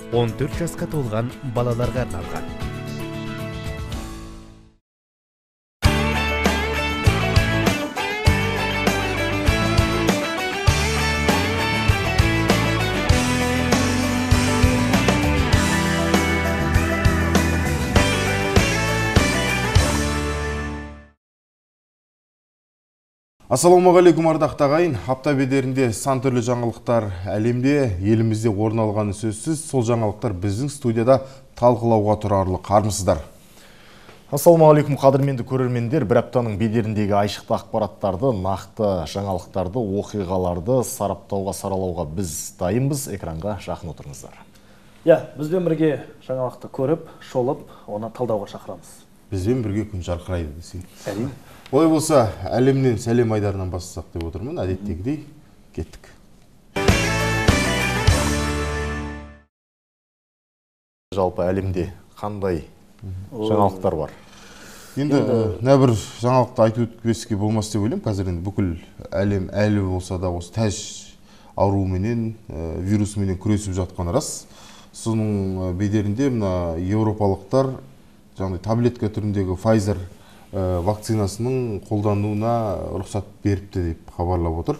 14 жасқа толған балаларға арналған. Ассалаумағалейкум ардақты ағайын. Апта бедерінде сан түрлі жаңалықтар әлемде, елімізде орын алғаны сөзсіз. Сол жаңалықтар біздің студияда талқылауға тұрарлық. Армысыздар. Ассалаумағалейкум қадірменді көрермендер. Бір аптаның бедеріндегі айшықты ақпараттарды, нақты жаңалықтарды, оқиғаларды сараптауға, саралауға біз дайынбыз. Экранға жақын отырыңыздар. Бізбен бірге жаңалықты көріп, шолып, оны талдауға шақырамыз. Бізбен бірге күн жарқырайды десей. Әрине. Олай болса, әлемнен сәлем айдарынан бастасақ деп отырмын. Әдеттегідей кеттік. Жалпы әлемде қандай жаңалықтар бар? Енді нәбір жаңалықты айтып өткізбеске болмас деп ойлаймын. Қазір енді бүкіл әлем әлі болса да осы тәж ауруменен, вирусменен күресіп жатқан рас. Соның бедерінде мына еуропалықтар жаңағыдай таблетка түріндегі Pfizer вакцинасының қолдануына рұқсат беріпті деп хабарлап отыр.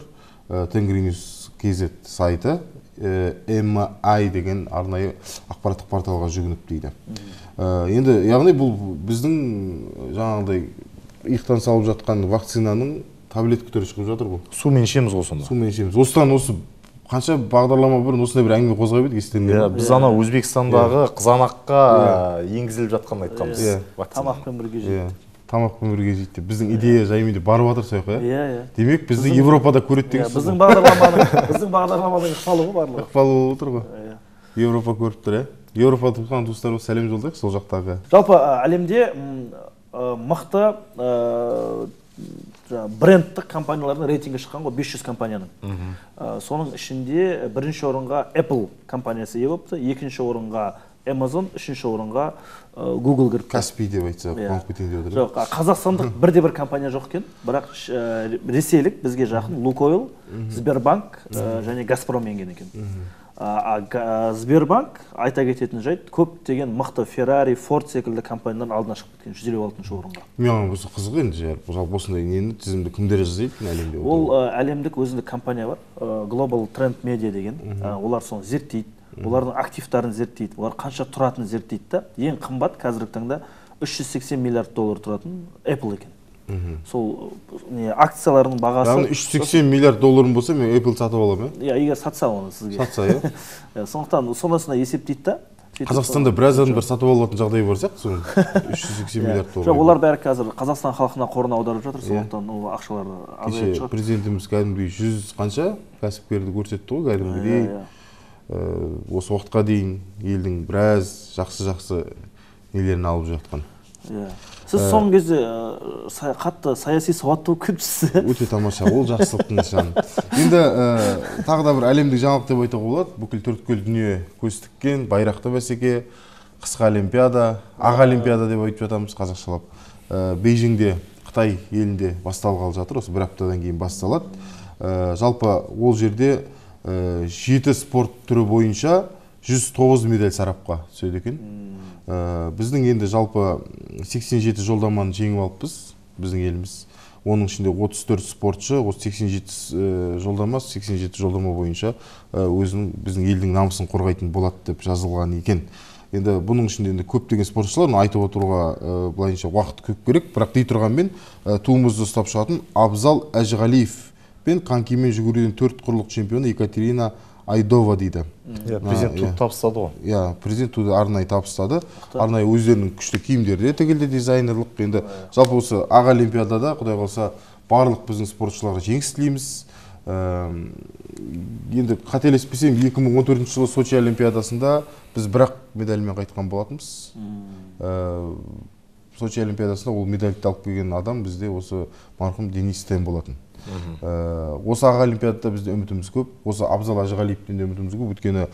Тенгринюс KZ сайты MI деген арнайы ақпараттық порталға жүгініп дейді. Енді яғни бұл біздің жаңағыдай иықтан салып жатқан вакцинаның таблетка түрі шығып жатыр бұл. Сумен ішеміз ғой сонда. Сумен ішеміз. Осыдан осы қанша бағдарлама бұрын осындай бір әңгіме қозғап едік естеріңізде? Біз ана Өзбекстандағы қызанаққа енгізіліп жатқанын айтқанбыз. Тамақпен бірге жейді. Тамақпен бірге жейді. Біздің идея жайымен де барып жатыр сояққа. Демек бізді Европада көреді деген сөз. Біздің бағдарламаның ықпалы ғой барлығы. Ықпалы болып отыр ғой. Европа көріп тұр, Европа туған туыстарымыз сәлем жолдайық сол жақтағы. Жалпы әлемде мықты брендтік компаниялардың рейтингі шыққан ғой, 500 компанияның. Соның ішінде бірінші орынға Apple компаниясы ие болыпты, екінші орынға Amazon, үшінші орынға Google кіріпті. Каспий деп айтса, қуанып кетейін деп отыр. Жоқ, қазақстандық бірде-бір компания жоқ екен, бірақ ресейлік бізге жақын Лукойл, Сбербанк және Газпром енген екен. Сбербанк айта кететін жайт, көптеген мықты Ferrari, Ford секілді компаниялардың алдына шығып кеткен 156 орынға. Маған осы қызық енді, жалпы осындай нені тізімді кімдер жасайды әлемде? Ол әлемдік өзіндік компания бар, Global Trend Media деген. Олар соны зерттейді, олардың активтарын зерттейді, олар қанша тұратынын зерттейді да, ең қымбат қазіргі таңда $380 миллиард тұратын Apple екен. Сол акцияларының бағасы... Яғни $380 миллиард болса, мен Apple сатып аламын, егер сатса оны сізге. Сатса, сондықтан сонысына есептейді да. Қазақстанда біраз адам бір сатып алатын жағдай бар сияқты, соның $380 миллиард. Жоқ, олар бәрі қазір Қазақстан халқына қорына аударып жатыр, сондықтан ол ақшаларды азайып шығады. Президентіміз кәдімгідей 100 қанша кәсіпкерді көрсетті ғой, кәдімгідей. Осы уақытқа дейін елдің біраз жақсы нелерін алып жатқан. Сіз соңғы кезде қатты саяси сауатты болып кетіпсіз. Өте тамаша, ол жақсылықтың нышаны. Енді тағы да бір әлемдік жаңалық деп айтуға болады. Бүкіл төрткүл дүние көз тіккен, байрақты бәсеке, қысқы олимпиада, аға олимпиада деп айтып жатамыз қазақшалап. Бейжіңде, Қытай елінде басталғалы жатыр, осы бір аптадан кейін басталады. Жалпы ол жерде 7 спорт түрі бойынша 109 медаль сарапқа түседі екен. Біздің енді жалпы 87 жолдаманы жеңіп алыппыз, біздің еліміз. Оның ішінде 34 спортшы, 87 жолдама бойынша біздің елдің намысын қорғайтын болады деп жазылған екен. Енді бұның ішінде көптеген спортшылар айтып отыруға былайынша уақыт көп керек, бірақ дей тұрғанмен туымызды ұстап шығатын Абзал Әжіғалиев пен конькимен жүгіруден 4 құрлық чемпионы Екатерина Айдова дейді. Президент туды табыстады ғой. Президент туды арнайы табыстады. Арнайы өздерінің күшті киімдері тігілді, дизайнерлық. Енді жалпы осы аға олимпиадада, құдай қалса, барлық біздің спортшыларға жеңіс тілейміз. Енді қателеспесем 2014 жылы Сочи олимпиадасында біз бірақ медальмен қайтқан болатынбыз. Сочи олимпиадасында ол медальді алып келген адам бізде осы марқұм Денис Тен болатын. Осы аға олимпиадада бізде үмітіміз көп, осы Абзал Әжіғалиевтен де үмітіміз көп, өйткені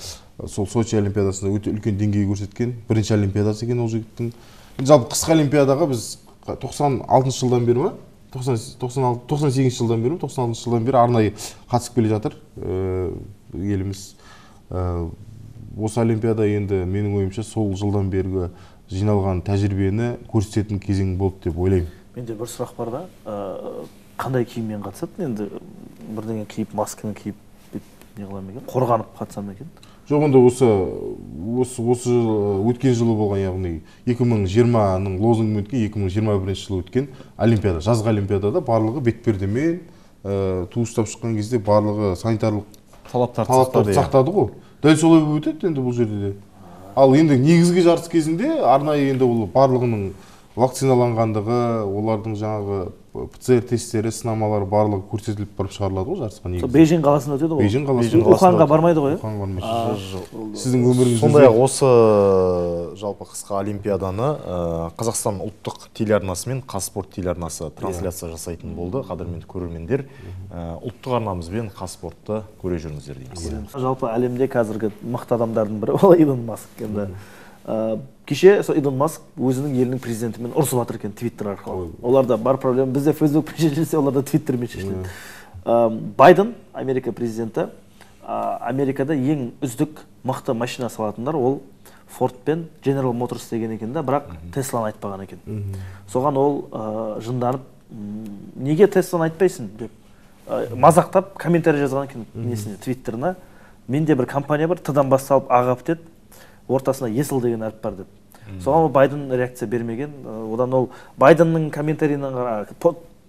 сол Сочи олимпиадасында өте үлкен деңгей көрсеткен, бірінші олимпиадасы екен ол жігіттің. Жалпы қысқы олимпиадаға біз 96 жылдан бері ма? 98 жылдан бері, 96 жылдан бері арнайы қатысып келе жатыр еліміз. осы олимпиада енді менің ойымша сол жылдан бергі жиналған тәжірибені көрсететін кезең болды деп ойлаймын. Менде бір сұрақ бар да, қандай киіммен қатысады? Енді бірдеңе киіп, масканы киіп, не қыламын екен? Қорғанып қатысам екен? Жоқ, онда осы өткен жылы болған, яғни 2020-ның лозунгымен өткен 2021 жылы өткен олимпиада, жазғы олимпиадада барлығы бетпердемен ту ұстап шыққан кезде барлығы санитарлық талаптарды сақтады ғой. Дәл солай өтеді енді бұл жерде де. Ал енді негізгі жарыс кезінде арнайы енді ол барлығының вакциналанғандығы, олардың жаңағы ПЦР тесттері, сынамалары барлығы көрсетіліп барып шығарылады ғой жарысқа негізі. Бейжің қаласында өтеді ғой. Бейжің қаласында. Уханға бармайды ғой. Уханға бармайды. Сіздің өміріңіз сондай-ақ осы жалпы қысқы олимпиаданы Қазақстан ұлттық телеарнасы мен Қазспорт телеарнасы трансляция жасайтын болды. Қадірменді көрермендер, ұлттық арнамызбен Қазспортты көре жүріңіздер дейміз. Жалпы әлемде қазіргі мықты адамдардың бірі ол Илон Маск. Енді кеше Илон Маск өзінің елінің президентімен ұрысып жатыр екен Твиттер арқылы. Оларда бар проблема, бізде Фейсбукпен шешілсе, оларда Твиттермен шешіледі. Байден, Америка президенті, Америкада ең үздік мықты машина салатындар ол Ford пен General Motors деген екен да, бірақ Тесланы айтпаған екен. Соған ол жынданып, неге Тесланы айтпайсың деп мазақтап комментарий жазған екен несіне, Твиттеріне. Менде бір компания бар, Т-дан басталып А-ға бітеді, ортасына есіл деген әріп бар деп. Соған Байден реакция бермеген. Одан ол Байденнің комментарийінен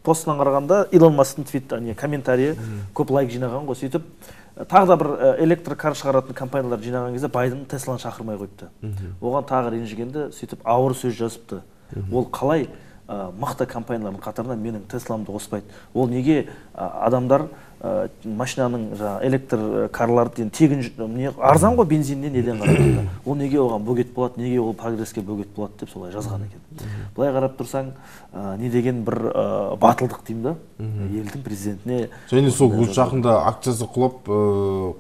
постынан қарағанда Илон Масктың твиттері комментарийі көп лайк жинаған ғой. Сөйтіп тағы да бір электрокар шығаратын компаниялар жинаған кезде Байден Тесланы шақырмай қойыпты. Оған тағы ренжігенде сөйтіп ауыр сөз жазыпты. Ол қалай мықты компаниялардың қатарына менің Тесламды қоспайды? Ол неге адамдар машинаның электр карларды тегін арзан ғой бензиннен неден қарағанда. Ол неге оған бөгет болады, неге ол прогресске бөгет болады деп солай жазған екен. Былай қарап тұрсаң, не деген бір батылдық деймін да, елдің президентіне. Және сол жақында акциясы құлап,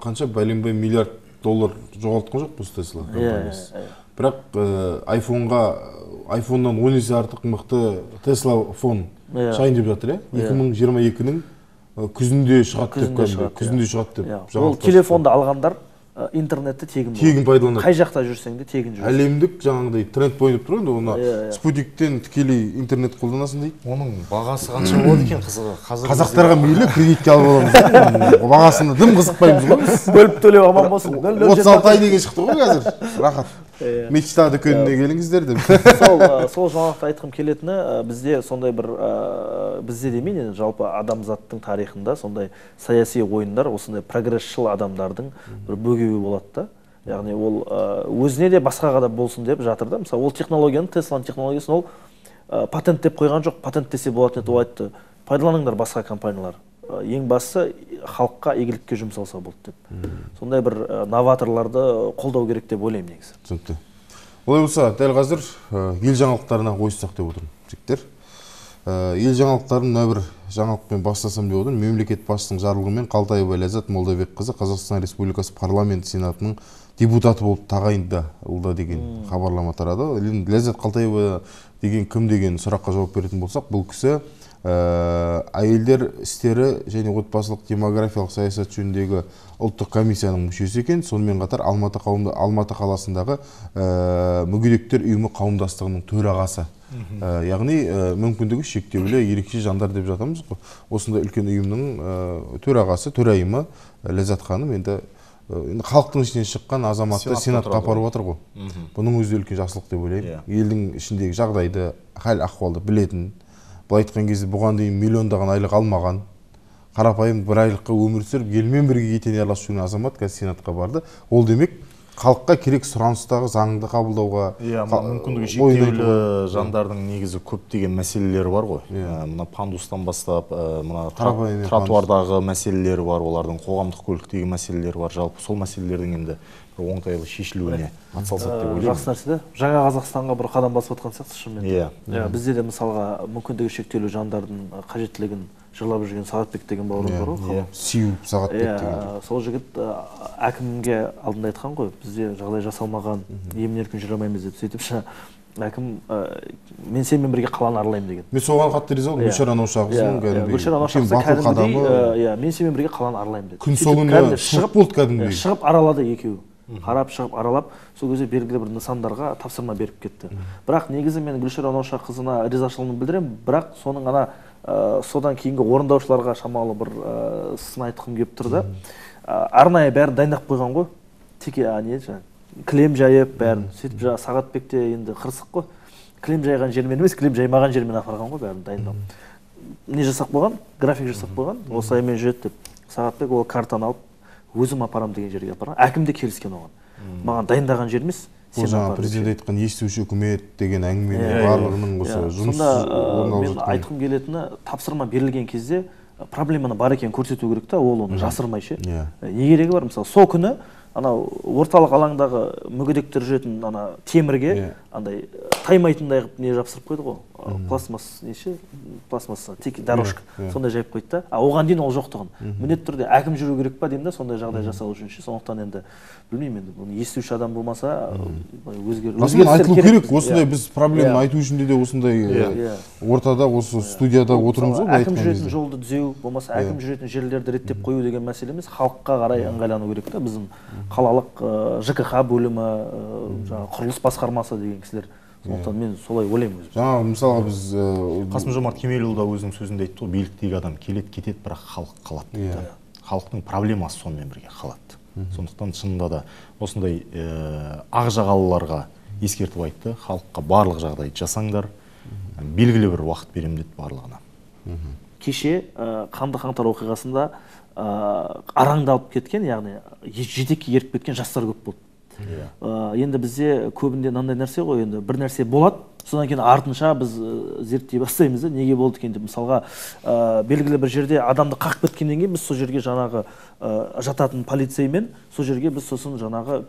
қанша бәленбай миллиард доллар жоғалтқан жоқ бұл Tesla компаниясы. Бірақ айфоннан 10 есе артық мықты Tesla фон шайын деп жатыр, 2022-нің күзінде шығады деп. Ол телефонды алғандар интернетті тегін пайдаланады. Қай жақта жүрсең де тегін жүрсің. Әлемдік жаңағыдай тренд бойынып тұр енді, оны спутниктен тікелей интернет қолданасың дейді. Оның бағасы қанша болады екен қызығы? Қазақтарға мейлі кредитке алып аламыз. Бағасында дым қызықпаймыз ғой. Бөліп төлеу аман болсын. 36 ай деген шықты ғой қазір. Рахат. Мечта дүкеніне келіңіздер деп. Сол жаңалықты айтқым келетіні, бізде сондай бір, бізде демейін, жалпы адамзаттың тарихында сондай саяси ойындар, осындай прогрессшіл адамдардың бір бөгеуі болады да. Яғни ол өзіне де басқаға да болсын деп жатыр да. Мысалы, ол технологияны, Тесланың технологиясын ол патент деп қойған жоқ, патент десе болатын еді, ол айтты, пайдаланыңдар басқа компаниялар. Ең бастысы халыққа игілікке жұмсалса болды деп. Сондай бір новаторларды қолдау керек деп ойлаймын негізі. Түсінікті. Олай болса, дәл қазір ел жаңалықтарына ойыссақ деп отырмын, жігіттер. Ел жаңалықтарын мына бір жаңалықпен бастасам деп отырмын. Мемлекет басшысының жарлығымен Қалтаева Ләззат Молдабекқызы Қазақстан Республикасы парламент сенатының депутаты болып тағайындалды деген хабарлама тарады. Ләззат Қалтаева деген кім деген сұраққа жауап беретін болсақ, бұл кісі әйелдер істері және отбасылық демографиялық саясат жөніндегі ұлттық комиссияның мүшесі екен. Сонымен қатар Алматы қаласындағы мүгедектер ұйымы қауымдастығының төрағасы. Яғни мүмкіндігі шектеулі ерекше жандар деп жатамыз ғой. Осындай үлкен ұйымның төрағасы, төрайымы Ләззат ханым енді халықтың ішінен шыққан азаматты сенатқа апарып жатыр ғой. Бұның өзі үлкен жақсылық деп ойлаймын. Елдің ішіндегі жағдайды, хал ахуалды білетін, былай айтқан кезде бұған дейін миллиондаған айлық алмаған, қарапайым бір айлыққа өмір сүріп, елмен бірге етене араласып жүрген азамат қазір сенатқа барды. Ол демек халыққа керек сұраныстағы заңды қабылдауға, мүмкіндігі шектеулі жандардың негізі көптеген мәселелері бар ғой. Мына пандустан бастап, мына тротуардағы мәселелері бар, олардың қоғамдық көліктегі мәселелері бар. Жалпы сол мәселелердің енді оңтайлы шешілуіне атсалысады деп ойлаймын. Жақсы нәрсе. Жаңа Қазақстанға бір қадам басып отқан сияқты шынымен. Бізде де мысалға мүмкіндігі шектеулі жандардың қажеттілігін жырлап жүрген Сағатбек деген бауырымыз бар ғой. Сүйіп Сағатбек деген. Сол жігіт әкімге алдында айтқан ғой, бізде жағдай жасалмаған, емін-еркін жүре алмаймыз деп. Сөйтіп әкім мен сенімен бірге қаланы аралаймын деген. Мен соған қатты риза болдым. Гүлшара Наушақызының Гүлшара Наушақызы кәдімгідей мен сенімен бірге қаланы аралаймын деді. Күн соңында шығып болды кәдімгідей. Шығып аралады екеуі. қарап шығып аралап сол кезде белгілі бір нысандарға тапсырма беріп кетті. Бірақ негізі мен Гүлшара Наушақызына ризашылығымды білдіремін, бірақ соның содан кейінгі орындаушыларға шамалы бір сын айтқым келіп тұр да. Арнайы бәрін дайындап қойған ғой. Тек кілем жайып бәрін. Сөйтіп Сағатбекте енді қырсық қой. Кілем жайған жермен емес, кілем жаймаған жермен апарған ғой бәрін дайындап. Не жасап қойған? График жасап қойған. Осылаймен жүреді деп. Сағатбек ол картаны алып өзім апарам деген жерге апарған. Әкім де келіскен оған. Маған дайындаған жер емес. Бұл жаңа президент айтқан естуші үкімет деген әңгіменің барлығының осы жұмыс орындалып мен айтқым келетіні, тапсырма берілген кезде проблеманы бар екенін көрсету керек та, ол оны жасырмай ше. Не керегі бар? Мысалы, сол күні орталық алаңдағы мүгедектер жүретін темірге андай таймайтындай қылып не жапсырып қойды ғой. Пластмасс пластмасса, тек дорожка. Сондай жайып қойды да. Оған дейін ол жоқтығын. Міндетті түрде әкім жүру керек па деймін да, сондай жағдай жасау үшін ше. Сондықтан енді білмеймін енді, бұны естуші адам болмаса өзгерістер айтылу керек. Осындай біз проблеманы айту үшін де осындай ортада, осы студияда отырмыз ғой. Әкім жүретін жолды түзеу, болмаса әкім жүретін жерлерді реттеп қою деген мәселе емес, халыққа қарай ыңғайлану керек та. Біздің қалалық ЖКХ бөлімі, құрылыс басқармасы деген кісілер. Сондықтан мен солай ойлаймын өзім. Жаңа мысалы біз Қасым-Жомарт Кемелұлы да өзінің сөзінде айтты ғой, биліктегі адам келеді, кетеді, бірақ халық қалады. Халықтың проблемасы сонымен бірге қалады. Сондықтан шынында да осындай ақ жағалыларға ескертіп айтты, халыққа барлық жағдайды жасаңдар, белгілі бір уақыт беремін деді барлығына. Кеше Қанды қаңтар оқиғасында араңдалып кеткен, яғни жетекке еріп кеткен жастар көп болды. Енді бізде көбінде мынандай нәрсе ғой, енді бір нәрсе болады, содан кейін артынша біз зерттей бастаймыз да, неге болды екен деп. Мысалға, белгілі бір жерде адамды қақып кеткеннен кейін біз сол жерге жаңағы жататын полицеймен сол жерге біз сосын жаңағы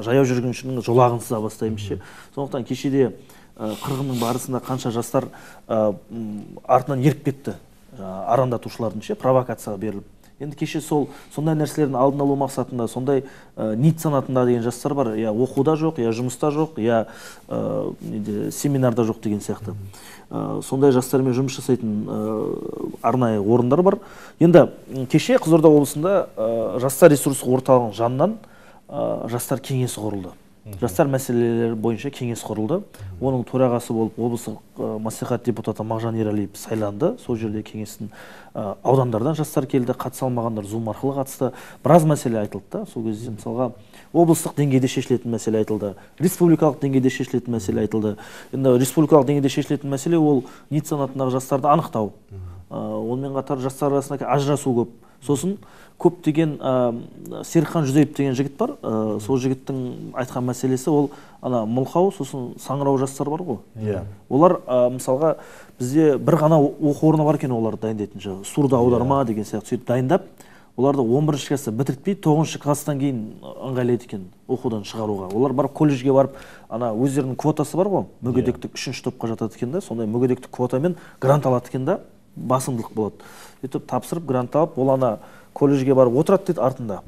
жаяу жүргіншінің жолағын сыза бастаймыз ше. Сондықтан кешеде қырғынның барысында қанша жастар артынан еріп кетті, арандатушылардың ше, провокацияға беріліп. Енді кеше сондай нәрселердің алдын алу мақсатында, сондай ниет санатында деген жастар бар, я оқуда жоқ, я жұмыста жоқ, я семинарда жоқ деген сияқты. Сондай жастармен жұмыс жасайтын арнайы орындар бар. Енді кеше Қызылорда облысында жастар ресурстық орталығының жанынан жастар кеңесі құрылды. Жастар мәселелері бойынша кеңес құрылды. Оның төрағасы болып облыстық мәслихат депутаты Мағжан Ералиев сайланды. Сол жерде кеңестің аудандардан жастар келді, қатыса алмағандар Zoom арқылы қатысты. Біраз мәселе айтылды да. Сол кезде мысалға облыстық деңгейде шешілетін мәселе айтылды, республикалық деңгейде шешілетін мәселе айтылды. Енді республикалық деңгейде шешілетін мәселе ол ниет санатындағы жастарды анықтау. Онымен қатар жастар арасында ажырасу көп. Сосын көптеген Серікхан Жүзеев деген жігіт бар. Сол жігіттің айтқан мәселесі ол Мылқау, сосын Саңырау жастар бар ғой. Олар мысалға бізде бір ғана оқу орны бар екен, оларды дайындайтын. Сурда аударма деген сияқты сөйтіп дайындап, оларды 11-ші класты бітіртпей 9-ші класстан кейін ыңғайлайды екен оқудан шығаруға. Олар барып колледжге барып, өздерінің квотасы бар ғой, мүгедектік 3-ші топқа жатады екен да, сондай мүгедектік квотамен грант алады екен да, басымдылық болады. Сөйтіп тапсырып грант алып, ол колледжге барып отырады дейді артында.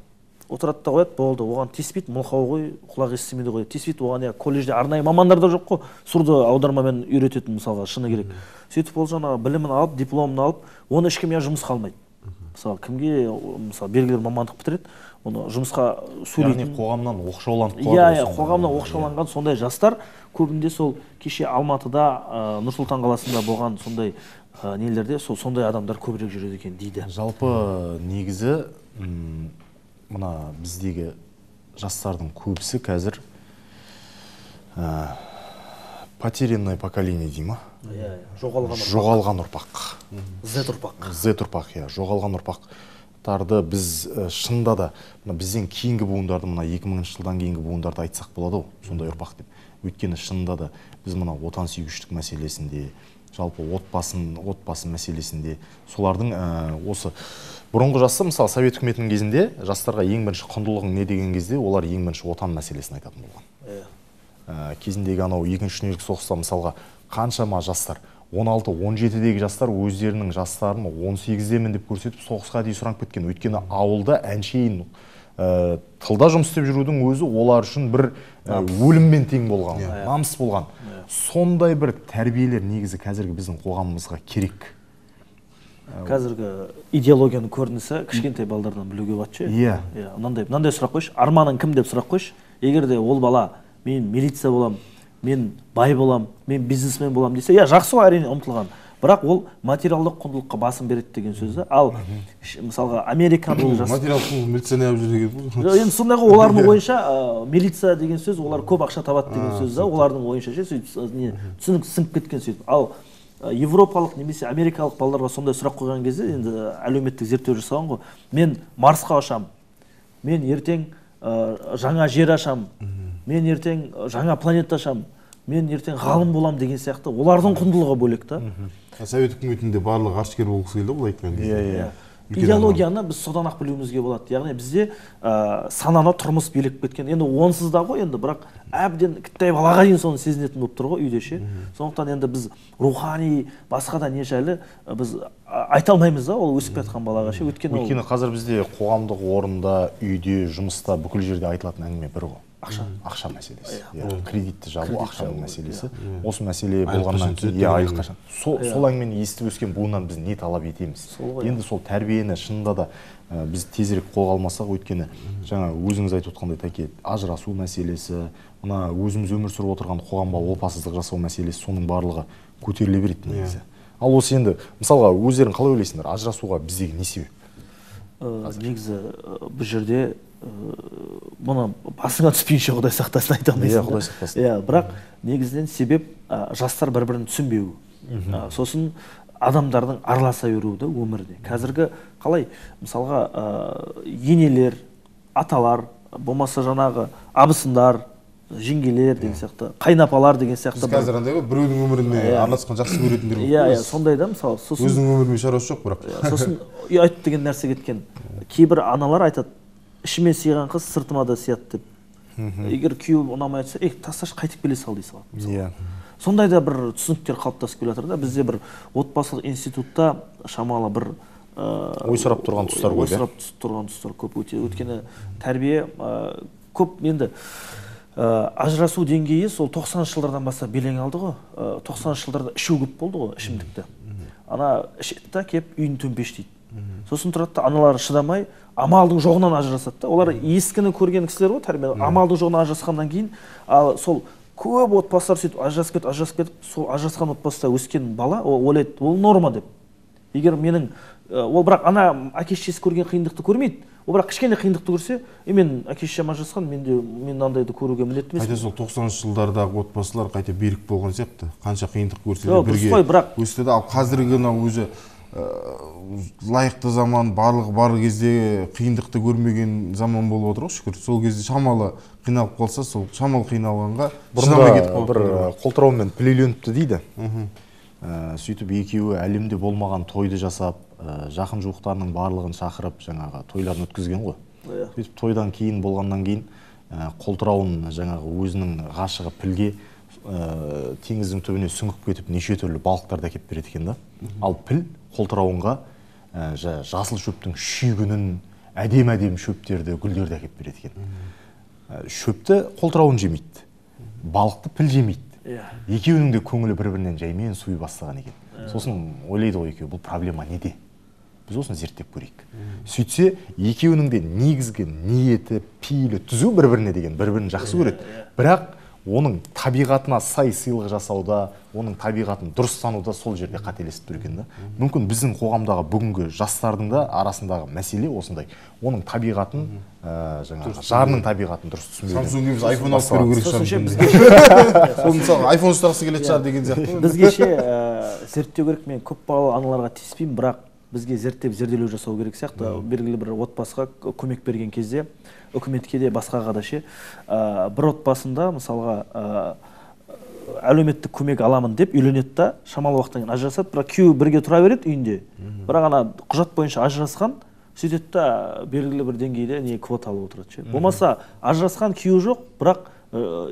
Отырады да қояды, болды, оған тиіспейді, Мылқау ғой, құлақ естімейді ғой, тиіспейді, оған колледжде арнайы мамандар да жоқ қой, сурды аудармамен үйрететін мысалға, шыны керек. Сөйтіп ол жаңағы білімін алып, дипломын алып, оны ешкімге жұмысқа алмайды. Мысалы, кімге, мысалы, белгілі мамандық бітіреді, оны жұмысқа сөйлейтін. Яғни қоғамнан оқшауланып қалады. Қоғамнан оқшауланған сондай жастар көбінде сол кеше Алматыда, Нұр-Сұлтан қаласында болған сондай нелерде сондай адамдар көбірек жүреді екен дейді. Жалпы негізі мына біздегі жастардың көбісі қазір потерянное поколение дей ма? Жоғалған ұрпақ. Z ұрпақ. Z ұрпақ, жоғалған ұрпақтарды біз шында да бізден кейінгі буындарды, мына 2000 жылдан кейінгі буындарды айтсақ болады ғой, сондай ұрпақ деп. Өйткені шында да біз мына отансүйгіштік мәселесінде, жалпы отбасы мәселесінде солардың осы бұрынғы жасы, мысалы Совет үкіметінің кезінде жастарға ең бірінші құндылығың не деген кезде олар ең бірінші отан мәселесін айтатын болған. Кезіндегі екінші дүниежүзілік соғыста мысалға қаншама жастар 16-17-дегі жастар өздерінің жастарын 18-демін деп көрсетіп соғысқа дейін сұранып кеткен. Өйткені ауылда әншейін тылда жұмыс істеп жүрудің өзі олар үшін бір өліммен тең болған, намыс болған. Сондай бір тәрбиелер негізі қазіргі біздің қоғамымызға керек. қазіргі идеологияның көрінісі кішкентай балдардан білуге болады ше. Иә. Мынандай сұрақ қойшы, арманың кім деп сұрақ қойшы. Егер де ол бала мен милиция болам, мен бай болам, мен бизнесмен болам десе, жақсы ғой, әрине ұмтылған. Бірақ ол материалдық құндылыққа басым береді деген сөзі. Ал мысалға американың материалдық құндылық милиция алып жүр деген. Енді сондай ғой, олардың ойынша милиция деген сөз олар көп ақша табады деген сөз. Олардың ойынша ше, сөйтіп түсінік сіңіп кеткен сөйтіп. Ал европалық немесе америкалық балаларға сондай сұрақ қойған кезде енді әлеуметтік зерттеу жасаған ғой. Мен Марсқа ұшам, мен ертең жаңа жер ашам, мен ертең жаңа планета ашам, мен ертең ғалым болам деген сияқты. Олардың құндылығы бөлек та. Совет үкіметінде барлығы ғарышкер болғысы келді бұл айтқан кезде. Идеологияны біз содан ақ білуімізге болады. Яғни бізде сананы тұрмыс билеп кеткен. Енді онсыз да ғой, енді бірақ әбден кіттай балаға дейін соны сезінетін болып тұр ғой үйде ше. Сондықтан енді біз рухани басқа да не жайлы біз айта алмаймыз да ол өсіп жатқан балаға ше. Өйткені қазір бізде қоғамдық орында, үйде, жұмыста бүкіл жерде айтылатын әңгіме бір ғой. Ақша мәселесі. Кредитті жабу ақшаның мәселесі. Осы мәселе болғаннан кейін қашан. Сол әңгімені естіп өскен буыннан біз не талап етеміз? Енді сол тәрбиені шынында да біз тезірек қолға алмасақ, өйткені жаңа өзіңіз айтып отқандай Тәке, ажырасу мәселесі, мына өзіміз өмір сүріп отырған қоғамға опасыздық жасау мәселесі, соның барлығы көтеріле береді негізі. Ал осы енді мысалға өздерің қалай ойлайсыңдар, ажырасуға біздегі не себеп? Негізі бұл жерде мұны басыңа түспейінше Құдай сақтасын айта алмайсың. Құдай сақтасын. Бірақ негізінен себеп жастар бір-бірін түсінбеу. Сосын адамдардың араласа беруі өмірде. Қазіргі қалай мысалға енелер, аталар, болмаса жаңағы абысындар, жеңгелер деген сияқты, қайнапалар деген сияқты. Біз қазір андай ғой, біреудің өміріне араласқан жақсы көретіндер ғой. Иә, сондай да мысалы. Өзінің өмірімен шаруасы жоқ бірақ. Сосын ұят деген нәрсе кеткен. Кейбір аналар айтады, ішіме сыйған қыз сыртыма да сияды деп. Егер күйеуі ұнамай жатса, тасташы, қайтып келе сал дей салады. Сондай да бір түсініктер қалыптасып келе жатыр да. Бізде бір отбасылық институтта шамалы бір ойсырап тұрған тұстар көп. Ойсырап тұрған тұстар көп. Өйткені тәрбие көп. Енді ажырасу деңгейі сол 90-шы жылдардан бастап белең алды ғой. 90-шы жылдарда ішу көп болды ғой, ішімдікті. Ана ішеді да кеп үйін төмпештейді. Сосын тұрады да аналары шыдамай амалдың жоғынан ажырасады да. Олар ескіні көрген кісілер ғой, тәрбие. Амалдың жоғынан ажырасқаннан кейін сол көп отбасылар сөйтіп ажырасып кетіп, сол ажырасқан отбасыда өскен бала ойлайды, ол норма деп. Егер менің ол бірақ ана әке-шешесі көрген қиындықты көрмейді. Ол бірақ кішкене қиындықты көрсе, мен әке-шешем ажырасқан, мен мынандайды көруге міндетті емеспін. Қайта сол 90-шы жылдардағы отбасылар қайта берік болған сияқты. Қанша қиындық көрсе де бірге өсті да. Ал қазіргі өзі лайықты заман, барлығы бар кезде қиындықты көрмеген заман болып отыр ғой, шүкір. Сол кезде шамалы қиналып қалса, сол шамалы қиналғанға шыдамай кетіп қалды. Бір қолтыраумен піленіпті дейді. Сөйтіп екеуі әлемде болмаған тойды жасап, жақын жуықтарының барлығын шақырып, жаңағы тойларын өткізген ғой. Сөйтіп тойдан кейін болғаннан кейін қолтырауын жаңағы өзінің ғашығы пілге теңіздің түбіне сүңгіп кетіп неше түрлі балықтарды әкеп береді екен да. Ал піл қолтырауынға жасыл шөптің шүйгінін, әдем-әдем шөптерді, гүлдерді әкеп береді екен. Шөпті қолтырауын жемейді, балықты піл жемейді. Екеуінің де көңілі бір-бірінен жаймен суи бастаған екен. Сосын ойлайды ғой екеуі, бұл проблема неде? Біз осыны зерттеп көрейік. Сөйтсе, екеуінің де негізгі ниеті, пейілі, түзу бір-біріне деген, бір-бірін жақсы көреді. Бірақ оның табиғатына сай сыйлық жасауда, оның табиғатын дұрыстануда сол жерде қателесіп тұр екен да. Мүмкін біздің қоғамдағы бүгінгі жастардың да арасындағы мәселе осындай. Оның табиғатын, жаңағы жарының табиғатын дұрыс түсінбеуден. Samsung-ге біз iPhone алып беру керек шығар. Сол мысалы iPhone ұстағысы келетін шығар деген сияқты. Бізгеше зерттеу керек. Мен көп балалы аналарға тиіспеймін, бірақ бізге зерделеу жасау керек сияқты. Белгілі бір отбасыға көмек берген кезде үкіметке де басқаға да ше бір отбасында мысалға әлеуметтік көмек аламын деп үйленеді да, шамалы уақыттан кейін ажырасады, бірақ күйеуі бірге тұра береді үйінде. Бірақ ана құжат бойынша ажырасқан, сөйтеді да белгілі бір деңгейде не квота алып отырады ше. Болмаса ажырасқан күйеуі жоқ, бірақ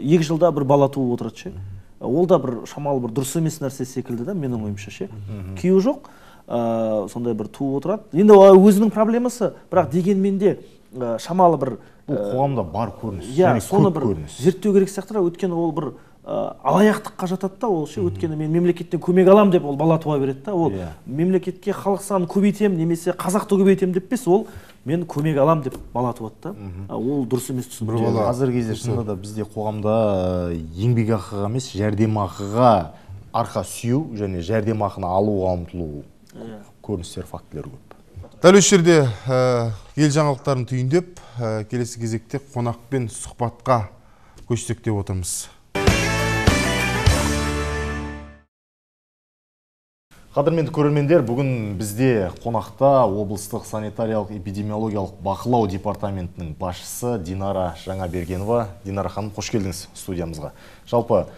2 жылда бір бала туып отырады ше. Ол да бір шамалы бір дұрыс емес нәрсе секілді да менің ойымша ше. Күйеуі жоқ, сондай бір туып отырады. Енді өзінің проблемасы, бірақ дегенмен де шамалы бір бұл қоғамда бар көрініс. Соны бір зерттеу керек сияқты. Өйткені ол бір алаяқтыққа жатады да ол ше. Өйткені мен мемлекеттен көмек алам деп ол бала туа береді да. Ол мемлекетке халық санын көбейтем немесе қазақты көбейтем деп емес, ол мен көмек алам деп бала туады да. Ол дұрыс емес түсінік. Қазіргі кезде шынында да бізде қоғамда еңбекақыға емес, жәрдемақыға арқа сүйеу және жәрдемақыны алуға ұмтылу көріністер, фактілер көп. Дәл осы жерде ел жаңалықтарын түйіндеп, келесі кезекте қонақпен сұхбатқа көшсек деп отырмыз. Қадірменді көрермендер, бүгін бізде қонақта облыстық санитариялық-эпидемиологиялық бақылау департаментінің басшысы Динара Жаңабергенова. Динара ханым, қош келдіңіз студиямызға. Жалпы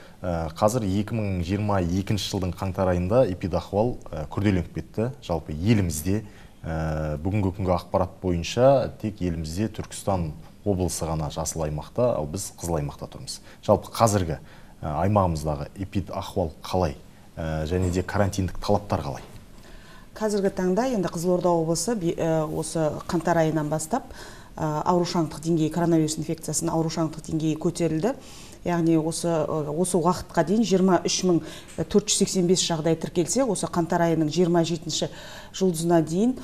қазір 2022 жылдың қаңтар айында эпидахуал күрделеніп кетті. Жалпы елімізде бүгінгі күнгі ақпарат бойынша тек елімізде Түркістан облысы ғана жасыл аймақта, ал біз қызыл аймақта тұрмыз. Жалпы қазіргі аймағымыздағы эпидахуал қалай? Және де карантиндік талаптар қалай? Қазіргі таңда енді Қызылорда облысы осы қаңтар айынан бастап аурушаңдық деңгейі, коронавирус инфекциясының аурушаңдық деңгейі көтерілді. Яғни осы уақытқа дейін 23.485 жағдай тіркелсе, осы қаңтар айының 27-ші жұлдызына дейін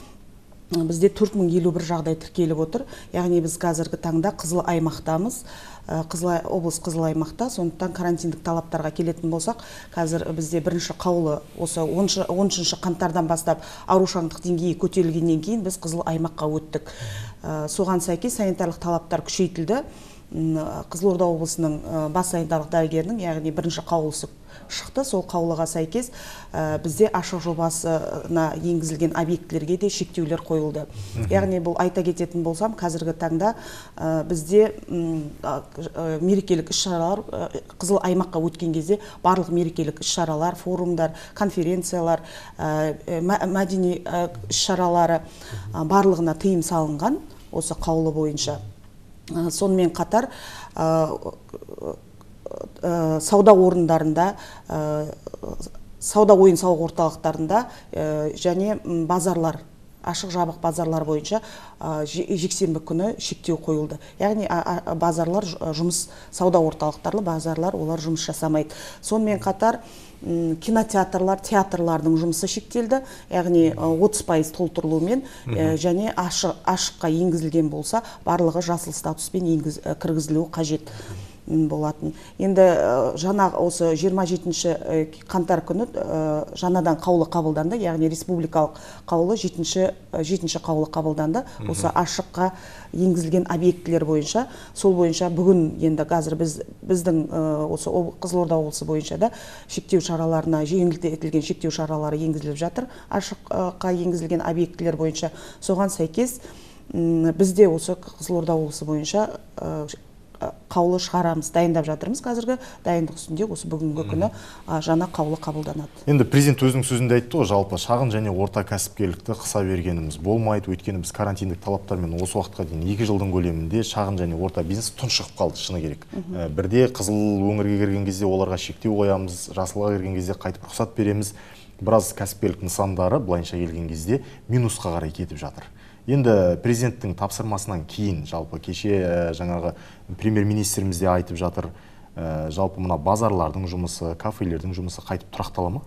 бізде 4051 жағдай тіркеліп отыр. Яғни біз қазіргі таңда қызыл аймақтамыз. Облыс қызыл аймақта, сондықтан карантиндік талаптарға келетін болсақ, қазір бізде бірінші қаулы осы 10-шы қаңтардан бастап аурушаңдық деңгейі көтерілгеннен кейін біз қызыл аймаққа өттік. Соған сәйкес санитарлық талаптар күшейтілді. Қызылорда облысының бас санитарлық дәрігерінің, яғни бірінші қаулысы шықты. Сол қаулыға сәйкес бізде ашық жобасына енгізілген объектілерге де шектеулер қойылды. Яғни бұл айта кететін болсам, қазіргі таңда бізде мерекелік іс-шаралар, қызыл аймаққа өткен кезде барлық мерекелік іс-шаралар, форумдар, конференциялар, мәдени іс-шаралары барлығына тыйым салынған осы қаулы бойынша. Сонымен қатар сауда орындарында, сауда ойын сауық орталықтарында және базарлар, ашық жабық базарлар бойынша жексенбі күні шектеу қойылды. Яғни базарлар жұмыс, сауда орталықтарлы базарлар олар жұмыс жасамайды. Сонымен қатар кинотеатрлар, театрлардың жұмысы шектелді. Яғни 30% толтырылуымен және ашыққа енгізілген болса, барлығы жасыл статуспен кіргізілуі қажет болатын. Енді жаңа осы 27-ші қаңтар күні жаңадан қаулы қабылданды, яғни республикалық қаулы 7-ші қаулы қабылданды. Осы ашыққа енгізілген объектілер бойынша, сол бойынша бүгін енді қазір біздің осы Қызылорда облысы бойынша да шектеу шараларына жеңілдетілген шектеу шаралары енгізіліп жатыр. Ашыққа енгізілген объектілер бойынша соған сәйкес бізде осы Қызылорда облысы бойынша қаулы шығарамыз, дайындап жатырмыз. Қазіргі дайындық үстінде осы бүгінгі күні жаңа қаулы қабылданады. Енді президент өзінің сөзінде айтты ғой, жалпы шағын және орта кәсіпкерлікті қыса бергеніміз болмайды. Өйткені біз карантиндік талаптармен осы уақытқа дейін 2 жылдың көлемінде шағын және орта бизнес тұншығып қалды, шыны керек. Бірде қызыл өңірге кірген кезде оларға шектеу қоямыз, жасылға кірген кезде қайтып рұқсат береміз. Біраз кәсіпкерлік нысандары былайынша келген кезде минусқа қарай кетіп жатыр. Енді президенттің тапсырмасынан кейін, жалпы кеше жаңағы премьер-министріміз де айтып жатыр, жалпы мына базарлардың жұмысы, кафелердің жұмысы қайтып тұрақтала ма?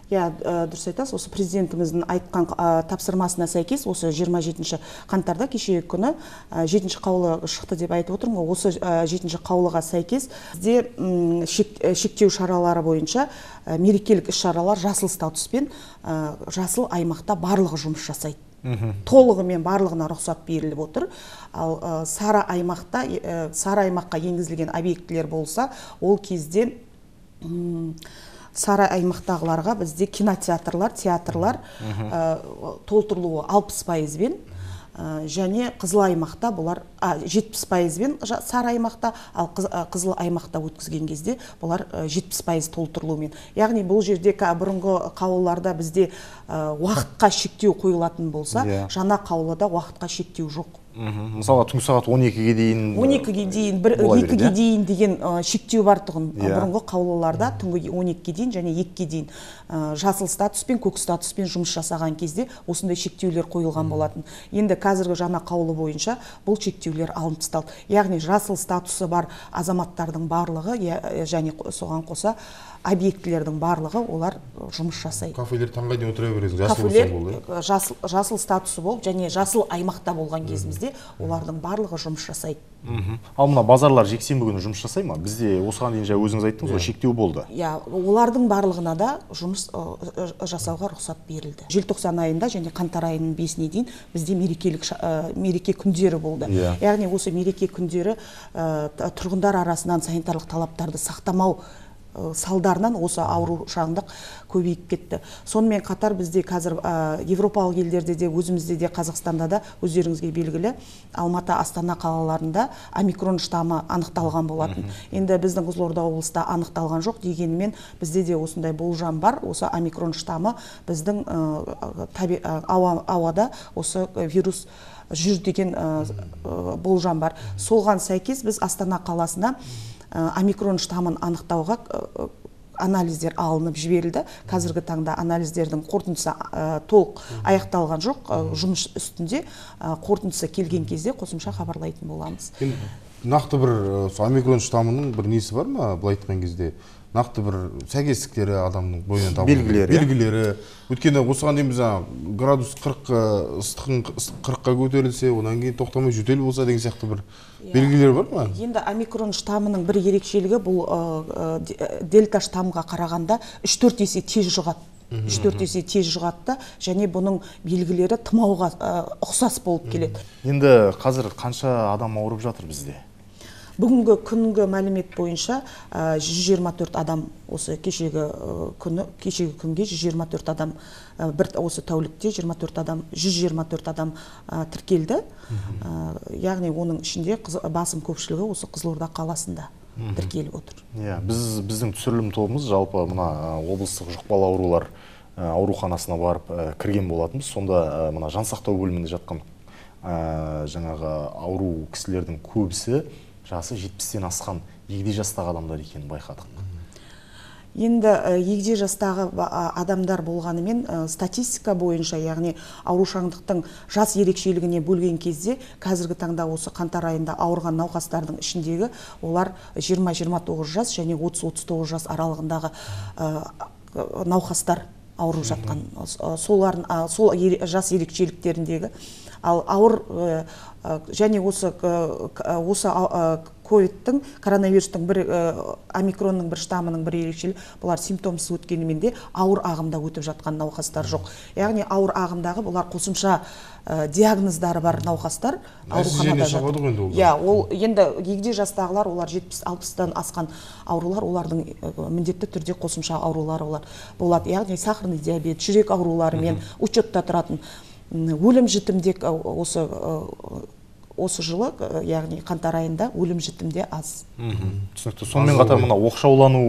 Дұрыс айтасыз, осы президентіміздің айтқан тапсырмасына сәйкес, осы 27-ші қаңтарда кеше күні 7-ші қаулы шықты деп айтып отырмын ғой. Осы 7-ші қаулыға сәйкес бізде шектеу шаралары бойынша мерекелік іс-шаралар жасыл статуспен жасыл аймақта барлығы жұмыс жасайды. Толығымен барлығына рұқсат беріліп отыр. Ал сары аймаққа енгізілген объектілер болса, ол кезде сары аймақтағыларға бізде кинотеатрлар, театрлар толтырылуы 60%-бен, және қызыл аймақта бұлар 70%-бен сары аймақта, ал қызыл аймақта өткізген кезде бұлар 70% толтырылуымен. Яғни бұл жерде бұрынғы қаулыларда бізде уақытқа шектеу қойылатын болса, жаңа қаулыда уақытқа шектеу жоқ. Мысалға түнгі сағат 12-ге дейін 12-ге дейін, 2-ге дейін деген шектеу бар тұғын бұрынғы қаулыларда, түнгі 12-ге дейін және 2-ге дейін жасыл статуспен, көк статуспен жұмыс жасаған кезде осындай шектеулер қойылған болатын. Енді қазіргі жаңа қаулы бойынша бұл шектеулер алынып тасталды. Яғни жасыл статусы бар азаматтардың барлығы және соған қоса объектілердің барлығы олар жұмыс жасайды. Кафелер таңға дейін отыра бересің, жасыл болсаң болды. Кафелер жасыл статусы болып және жасыл аймақта болған кезімізде олардың барлығы жұмыс жасайды. Ал мына базарлар жексенбі күні жұмыс жасай ма? Бізде осыған дейін өзіңіз айттыңыз ғой, шектеу болды. Олардың барлығына да жұмыс жасауға рұқсат берілді. Желтоқсан айында және қаңтар айының 5-іне дейін бізде мереке күндері болды. Яғни осы мереке күндері тұрғындар арасынан санитарлық талаптарды сақтамау салдарынан осы аурушаңдық көбейіп кетті. Сонымен қатар бізде қазір Европалық елдерде де, өзімізде де, Қазақстанда да өздеріңізге белгілі Алматы, Астана қалаларында омикрон штаммы анықталған болатын. Енді біздің Қызылорда облыста анықталған жоқ, дегенмен бізде де осындай болжам бар. Осы омикрон штаммы біздің ауада осы вирус жүр деген болжам бар. Солған сәйкес біз Астана қаласына омикрон штаммын анықтауға анализдер алынып жіберілді. Қазіргі таңда анализдердің қорытындысы толық аяқталған жоқ. Жұмыс үстінде қорытындысы келген кезде қосымша хабарлайтын боламыз. Нақты бір омикрон штаммының бір несі бар ма, былай айтқан кезде? Нақты бір сәйкестіктері адамның бойынан табылған белгілері. Өйткені осыған дейін біз градус 40-қа көтерілсе, одан кейін тоқтамай жөтел болса деген сияқты бір белгілер бар ма? Енді омикрон штаммының бір ерекшелігі бұл дельта штаммға қарағанда 3-4 есе тез жұғады. 3-4 есе тез жұғады және бұның белгілері тұмауға ұқсас болып келеді. Енді қазір қанша адам ауырып жатыр бізде? Бүгінгі күнгі мәлімет бойынша 124 адам осы кешегі күнге 124 адам, осы тәулікте 124 адам тіркелді. Яғни оның ішінде басым көпшілігі осы Қызылорда қаласында тіркеліп отыр. Біздің түсірілім тобымыз жалпы мына облыстық жұқпалы аурулар ауруханасына барып кірген болатынбыз. Сонда мына жансақтау бөлімінде жатқан жаңағы ауру кісілердің көбісі жасы 70-тен асқан егде жастағы адамдар екенін байқадық. Енді егде жастағы адамдар болғанымен статистика бойынша, яғни аурушаңдықтың жас ерекшелігіне бөлген кезде қазіргі таңда осы қаңтар айында ауырған науқастардың ішіндегі олар 20-29 жас және 30-39 жас аралығындағы науқастар ауырып жатқан. Сол жас ерекшеліктеріндегі ал ауыр және осы ковидтің, коронавирустың омикронның бір штаммының бір ерекшелігі, бұлар симптомсыз өткенімен де ауыр ағымда өтіп жатқан науқастар жоқ. Яғни ауыр ағымдағы бұлар қосымша диагноздары бар науқастар ауруханада жатыр. Ол енді егде жастағылар, олар 70-60-тан асқан аурулар, олардың міндетті түрде қосымша аурулары болады. Яғни сахарный диабет, жүрек ауруларымен учетта тұратын. Өлім жітімдек осы жылы, яғни қаңтар айында өлім жітімде аз. Түсінікті. Сонымен қатар мына оқшаулану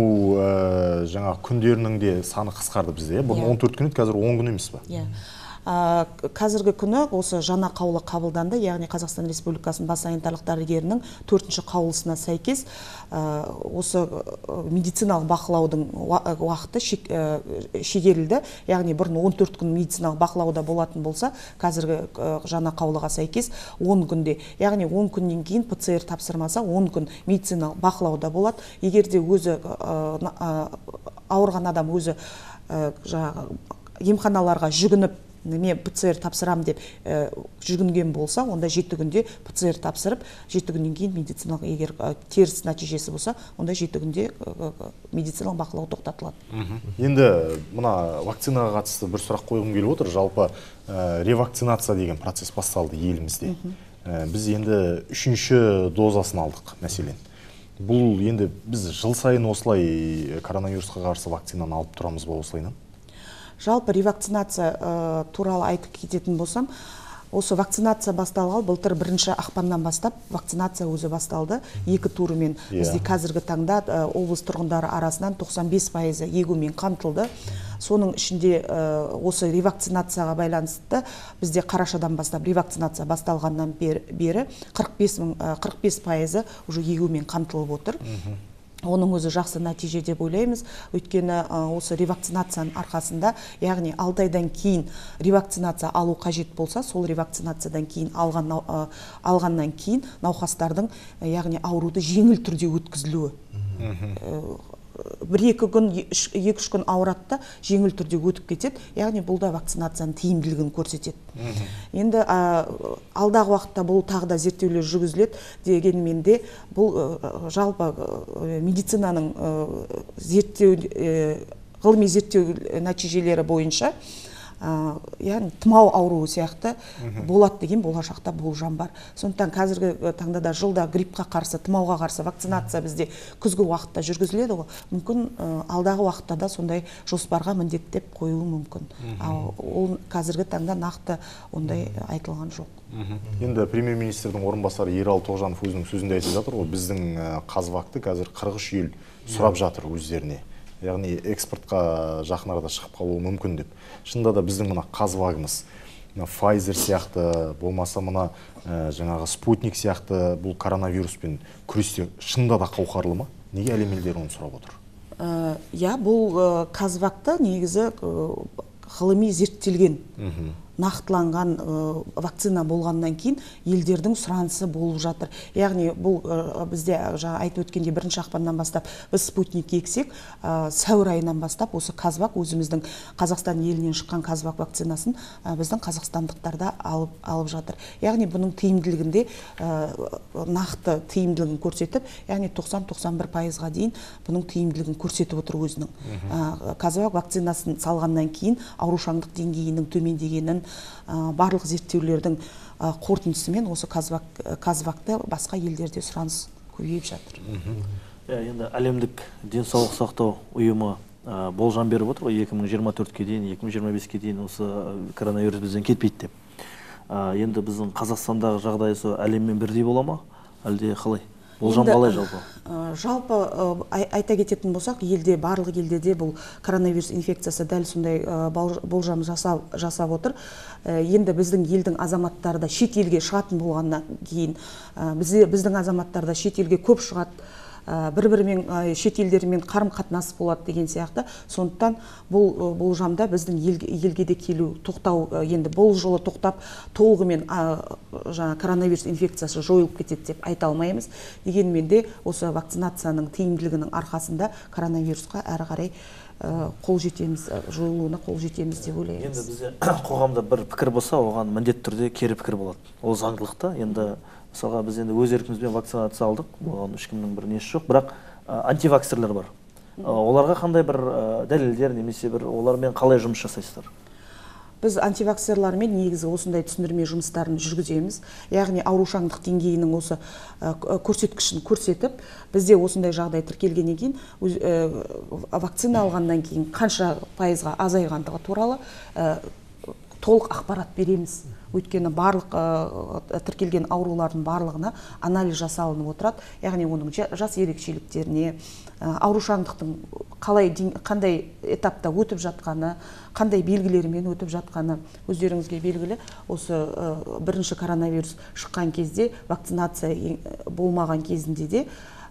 жаңа күндерінің де саны қысқарды бізде. Бұрын 14 күн еді, қазір 10 күн емес па? Қазіргі күні осы жаңа қаулы қабылданды, яғни Қазақстан Республикасының бас санитарлық дәрігерінің 4-ші қаулысына сәйкес осы медициналық бақылаудың уақыты шегерілді. Яғни бұрын 14 күн медициналық бақылауда болатын болса, қазіргі жаңа қаулыға сәйкес 10 күнде. Яғни 10 күннен кейін ПЦР тапсырмаса 10 күн медициналық бақылауда болады. Егер де өзі ауырған адам өзі емханаларға жүгініп мен ПЦР тапсырам деп жүгінген болса, онда 7 күнде ПЦР тапсырып, 7 күннен кейін медициналық, егер теріс нәтижесі болса, онда 7 күнде медициналық бақылау тоқтатылады. Енді мына вакцинаға қатысты бір сұрақ қойғым келіп отыр. Жалпы ревакцинация деген процесс басталды елімізде. Біз енді 3-ші дозасын алдық, мәселен. Бұл енді біз жыл сайын осылай коронавирусқа қарсы вакцинаны алып тұрамыз ба осылайынан? Жалпы ревакцинация туралы айтып кететін болсам, Осы вакцинация басталғалы былтыр 1 ақпаннан бастап вакцинация өзі басталды. 2 турымен бізде қазіргі таңда облыс тұрғындары арасынан 95% егумен қамтылды. Соның ішінде осы ревакцинацияға байланысты бізде қарашадан бастап ревакцинация басталғаннан бері 45% уже егумен қамтылып отыр. Оның өзі жақсы нәтиже деп ойлаймыз. Өйткені осы ревакцинацияның арқасында, яғни 6 айдан кейін ревакцинация алу қажет болса, сол ревакцинациядан кейін алғаннан кейін науқастардың, яғни ауруды жеңіл түрде өткізілуі. 1-2 күн, 2-3 күн ауыратты, жеңіл түрде өтіп кетеді. Яғни бұл да вакцинацияның тиімділігін көрсетеді. Енді алдағы уақытта бұл тағы да зерттеулер жүргізіледі дегенмен де бұл жалпы медицинаның ғылыми зерттеу нәтижелері бойынша яғни тұмау ауруы сияқты болады деген болашақта болжам бар. Сондықтан қазіргі таңда да жылда гриппқа қарсы, тұмауға қарсы вакцинация бізде күзгі уақытта жүргізіледі ғой. Мүмкін алдағы уақытта да сондай жоспарға міндеттеп қоюы мүмкін. Ол қазіргі таңда нақты ондай айтылған жоқ. Енді премьер-министрдің орынбасары Ералы Тоғжанов өзінің сөзінде айтып жатыр ғой, біздің қазвакты қазір 43 ел сұрап жатыр өздеріне. Яғни экспортқа жақын арада шығып қалуы мүмкін деп. Шынында да біздің мына қазвагымыз, Pfizer сияқты, болмаса мына жаңағы спутник сияқты бұл коронавируспен күресте шынында да қауқарлы ма? Неге әлем елдері оны сұрап отыр? Бұл қазвакты негізі ғылыми зерттелген, нақтыланған вакцина болғаннан кейін елдердің сұранысы болып жатыр. Яғни бұл бізде айтып өткенде 1 ақпаннан бастап біз спутник ексек, сәуір айынан бастап осы қазвак өзіміздің Қазақстан елінен шыққан қазвак вакцинасын біздің қазақстандықтарда алып жатыр. Яғни бұның тиімділігінде нақты тиімділігін көрсетіп, яғни 90-91%-ға дейін бұның тиімділігін көрсетіп отыр өзінің. Қазвак вакцинасын салғаннан кейін аурушаңдық деңгейінің төмендегенін барлық зерттеулердің қорытындысымен осы қазвакты басқа елдерде сұраныс көбейіп жатыр. Енді әлемдік денсаулық сақтау ұйымы болжам беріп отыр ғой, 2024-ке дейін, 2025-ке дейін осы коронавирус бізден кетпейді деп. Енді біздің Қазақстандағы жағдайы әлеммен бірдей бола ма? Әлде қалай? Болжам қалай жалпы? Жалпы айта кететін болсақ, барлық елдерде бұл коронавирус инфекциясы дәл сондай болжам жасап отыр. Енді біздің елдің азаматтары да шет елге шығатын болғаннан кейін, біздің азаматтар да шет елге көп шығады, бір-бірімен шет елдермен қарым-қатынас болады деген сияқты. Сондықтан бұл болжамда біздің елге де келу тоқтау, енді бұл жолы тоқтап толығымен коронавирус инфекциясы жойылып кетеді деп айта алмаймыз. Дегенмен де осы вакцинацияның тиімділігінің арқасында коронавирусқа әрі қарай жойылуына қол жетеміз деп ойлаймыз. Енді бізде қоғамда бір пікір болса, оған міндетті түрде кері пікір болады. Ол заңдылықта. Енді мысалға біз енді өз еркімізбен вакцинация алдық, оған ешкімнің бір несі жоқ, бірақ антиваксерлер бар. Оларға қандай бір дәлелдер немесе бір олармен қалай жұмыс жасайсыздар? Біз антиваксерлармен негізі осындай түсіндірме жұмыстарын жүргіземіз. Яғни аурушаңдық деңгейінің осы көрсеткішін көрсетіп, бізде осындай жағдай тіркелгеннен кейін, вакцина алғаннан кейін қанша пайызға азайғандығы туралы толық ақпарат береміз. Өйткені барлық тіркелген аурулардың барлығына анализ жасалынып отырады. Яғни оның жас ерекшеліктеріне, аурушаңдықтың қандай этапта өтіп жатқаны, қандай белгілерімен өтіп жатқаны өздеріңізге белгілі. Осы бірінші коронавирус шыққан кезде, вакцинация болмаған кезінде де,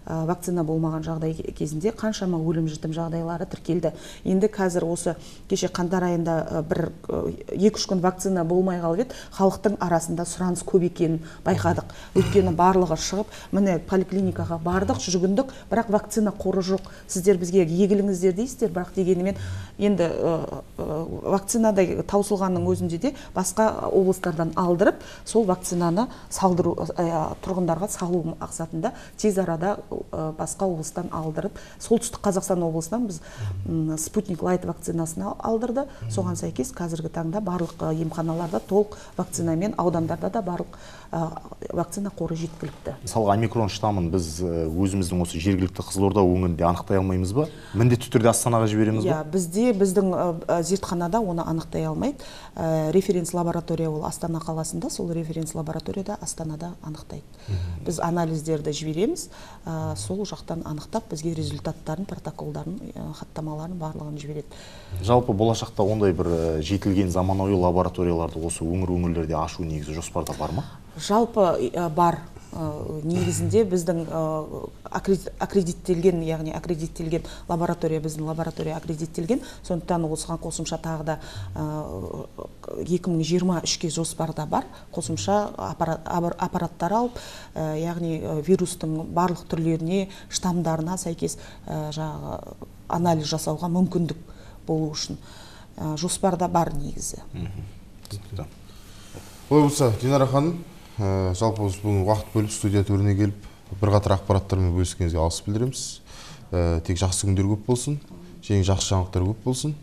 вакцина болмаған жағдай кезінде қаншама өлім-жітім жағдайлары тіркелді. Енді қазір осы кеше қаңтар айында 2-3 күн вакцина болмай қалып еді, халықтың арасында сұраныс көп екенін байқадық. Өйткені барлығы шығып, міне поликлиникаға бардық, жүгіндік, бірақ вакцина қоры жоқ. Сіздер бізге егіліңіздер дейсіздер, бірақ дегенімен енді вакцинадай таусылғанның өзінде де басқа облыстардан алдырып, сол вакцинаны салдыру, тұрғындарға салу мақсатында тез арада басқа облыстан алдырып, солтүстік Қазақстан облысынан біз спутник лайт вакцинасына алдырды. Соған сәйкес қазіргі таңда барлық емханаларда толық вакцинамен, аудандарда да барлық вакцина қоры жеткілікті. Мысалға омикрон штамын біз өзіміздің осы жергілікті Қызылорда өңірінде анықтай алмаймыз ба? Міндетті түрде Астанаға жібереміз ба? Біздің зертханада оны анықтай алмайды. Референс лаборатория ол Астана қаласында, сол референс лабораторияда Астанада анықтайды. Біз анализдерді жібереміз, сол жақтан анықтап бізге результаттарын, протоколдарын, хаттамаларын барлығын жібереді. Жалпы болашақта ондай бір жетілген заманауи лабораторияларды осы өңірлерде ашу негізі жоспарда бар ма? Жалпы бар. Негізінде біздің аккредиттелген, яғни аккредиттелген лаборатория, біздің лаборатория аккредиттелген, сондықтан осыған қосымша тағы да 2023-ке жоспарда бар, қосымша аппараттар алып, яғни вирустың барлық түрлеріне, штамдарына сәйкес анализ жасауға мүмкіндік болу үшін жоспарда бар негізі. Олай болса, Динара ханым, жалпы бүгін уақыт бөліп студия төріне келіп бірқатар ақпараттармен бөліскеніңізге алғыс білдіреміз. Тек жақсы күндер көп болсын, және жақсы жаңалықтар көп болсын.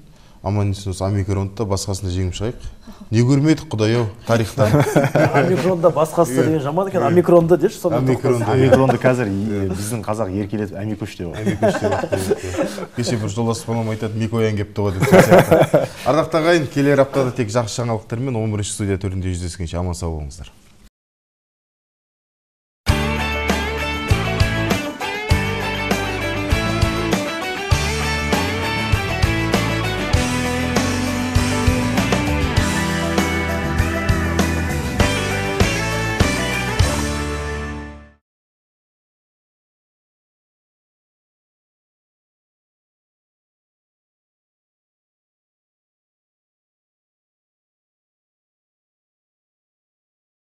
Аман есен осы омикронды да басқасында жеңіп шығайық. Не көрмедік Құдай-ау тарихтан. Омикронда басқасы деген жаман екен, омикронды деші. Омикронды қазір біздің қазақ еркелетіп әмикөш деп. Кеше бір жолдас балам айтады, микоян кепті ғой деп. Ардақты ағайын, келер аптада тек жақсы жаңалықтармен 11-ші студия төрінде жүздескенше аман сау болыңыздар.